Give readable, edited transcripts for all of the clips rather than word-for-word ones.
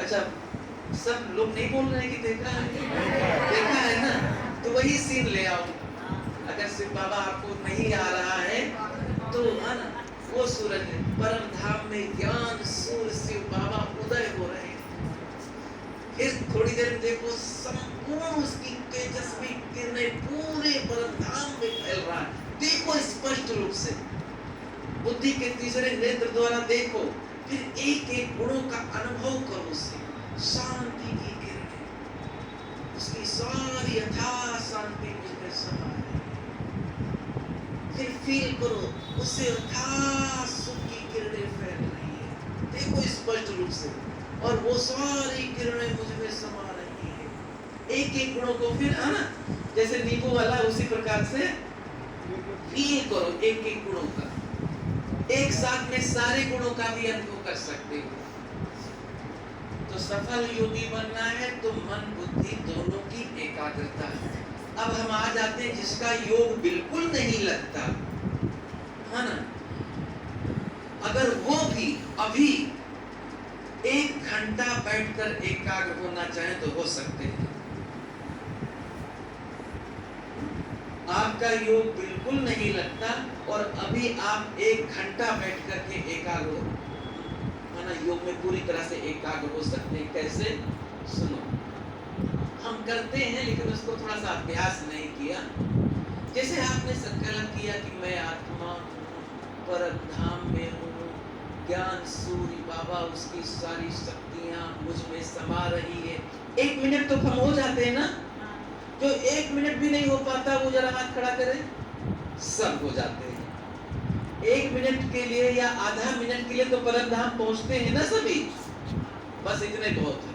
अच्छा, सब लोग नहीं बोल रहे हैं कि देखा है ना, तो वही सीन ले आओ। अगर शिव बाबा आपको नहीं आ रहा है तो है ना, वो सूरज परम धाम में ज्ञान सूर्य शिव बाबा उदय हो रहे हैं। फिर थोड़ी देर में देखो संपूर्ण उसकी तेजस्वी किरणें पूरे परम धाम में फैल रहा है। देखो स्पष्ट रूप से, बुद्धि के तीसरे नेत्र द्वारा देखो, फिर एक एक गुणों का अनुभव करो उससे। शांति की किरणें, उसकी सारी यथा शांति मुझमें समा है। फिर फील करो उससे यथा सुख की किरणें फैल रही है। देखो स्पष्ट रूप से, और वो सारी किरणें मुझमें समा रही है। एक एक गुणों को फिर है ना, जैसे नींबू वाला, उसी प्रकार से फील करो एक एक गुणों का। एक साथ में सारे गुणों का भी अनुभव कर सकते हो। तो सफल योगी बनना है तो मन बुद्धि दोनों की एकाग्रता है। अब हम आ जाते हैं जिसका योग बिल्कुल नहीं लगता है ना, अगर वो भी अभी 1 घंटा बैठकर एकाग्र होना चाहे तो हो सकते हैं। आपका योग बिल्कुल नहीं लगता और अभी आप 1 घंटा बैठ करके एकाग्र हो, है ना, योग में पूरी तरह से एकाग्र हो सकते हैं। कैसे? सुनो, हम करते हैं लेकिन उसको थोड़ा सा अभ्यास नहीं किया। जैसे आपने संकल्प किया कि मैं आत्मा परम धाम में हूँ, ज्ञान सूर्य बाबा उसकी सारी शक्तियाँ मुझ में समा रही है। 1 मिनट तो कम हो जाते हैं ना, जो 1 मिनट भी नहीं हो पाता वो जरा हाथ खड़ा करे, सब हो जाते हैं। 1 मिनट के लिए या आधा मिनट के लिए तो परम धाम पहुंचते हैं ना सभी, बस इतने बहुत है।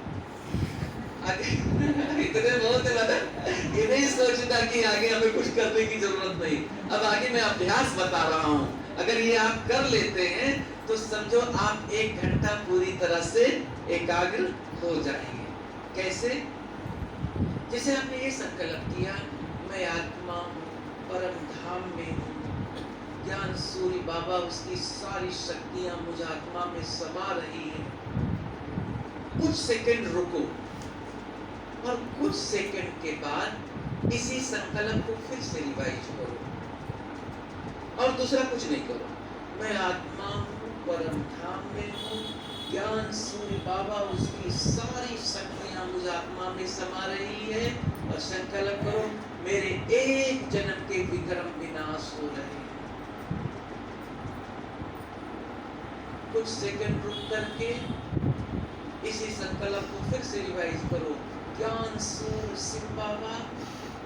इतने बहुत है, मतलब ये नहीं सोचता कि आगे हमें कुछ करने की जरूरत नहीं। अब आगे मैं अभ्यास बता रहा हूँ, अगर ये आप कर लेते हैं तो समझो आप 1 घंटा पूरी तरह से एकाग्र हो जाएंगे। कैसे? जैसे आपने ये संकल्प किया, मैं आत्मा परम धाम में हूँ, ज्ञान सूर्य बाबा उसकी सारी शक्तियां मुझ आत्मा में समा रही है। कुछ सेकंड रुको और कुछ सेकंड के बाद इसी संकल्प को फिर से रिवाइज करो और दूसरा कुछ नहीं करो। मैं आत्मा हूँ, परम धाम में हूँ, ज्ञान सूर्य बाबा उसकी सारी शक्तियां मुझ आत्मा में समा रही है, और संकल्प करो मेरे 1 जन्म के विक्रम विनाश हो रहे हैं। कुछ सेकंड रुक करके इसी संकल्प को फिर से रिवाइज करो। ज्ञान सूर्य शिव बाबा,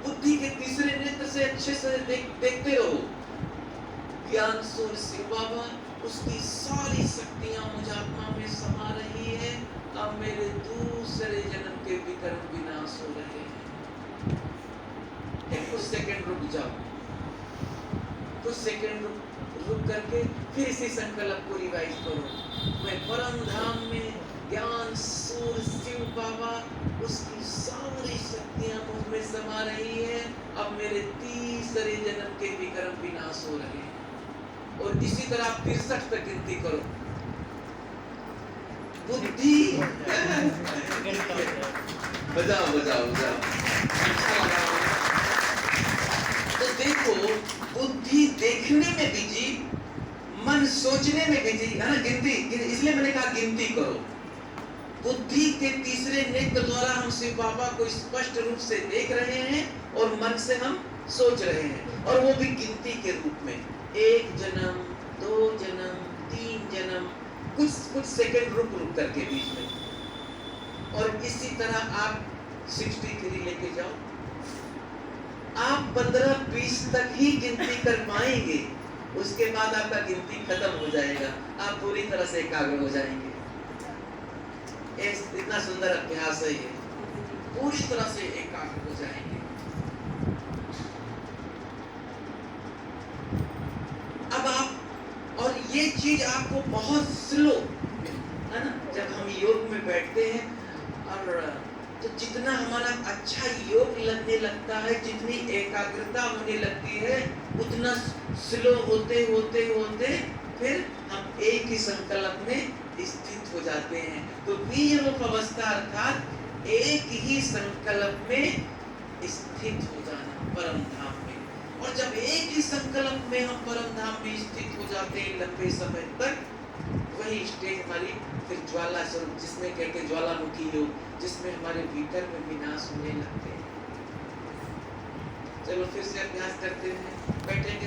बुद्धि के तीसरे नेत्र से अच्छे से देखते रहो। ज्ञान सूर्य शिव बाबा उसकी सारी शक्तियां मुझ आत्मा में समा रही है, अब मेरे दूसरे जन्म के विक्रम विनाश हो रहे हैं। कुछ सेकंड रुक जाओ, कुछ सेकंड रुक करके फिर इसी संकल्प को रिवाइज करो। मैं परम धाम में ज्ञान सूर्य शिव बाबा उसकी सारी शक्तियां मुझ में समा रही है, अब मेरे तीसरे जन्म के विक्रम विनाश हो रहे हैं। और इसी तरह 63 तक गिनती करो। बुद्धि बजाओ बजाओ बजाओ। तो देखो, बुद्धि देखने में बिजी, मन सोचने में बिजी, है ना। गिनती, इसलिए मैंने कहा गिनती करो। बुद्धि के तीसरे नेत्र द्वारा हम शिव बाबा को स्पष्ट रूप से देख रहे हैं और मन से हम सोच रहे हैं, और वो भी गिनती के रूप में। 1 जन्म, 2 जन्म, 3 जन्म, कुछ सेकंड रुक करके बीच में। और इसी तरह आप 63 लेके जाओ। आप 15-20 तक ही गिनती कर पाएंगे, उसके बाद आपका गिनती खत्म हो जाएगा, आप पूरी तरह से एकाग्र हो जाएंगे। इतना सुंदर अभ्यास है ये, पूरी तरह से एकाग्र हो जाएंगे। अब आप, और ये चीज आपको बहुत स्लो, है ना, जब हम योग में बैठते हैं और तो जितना हमारा अच्छा योग लगने लगता है, जितनी एकाग्रता होने लगती है, उतना स्लो होते होते होते फिर हम एक ही संकल्प में स्थित हो हो जाते हैं। तो बीज रूप अवस्था अर्थात एक ही संकल्प में स्थित हो जाना परम धाम में। और जब एक ही संकल्प में हम परम धाम में स्थित हो जाते हैं लंबे समय तक, वही स्टेज हमारी फिर ज्वाला स्वरूप, जिसमें कहते ज्वालामुखी योग, जिसमें हमारे भीतर में विनाश होने लगते हैं। चलो फिर से अभ्यास करते हैं, बैठेंगे।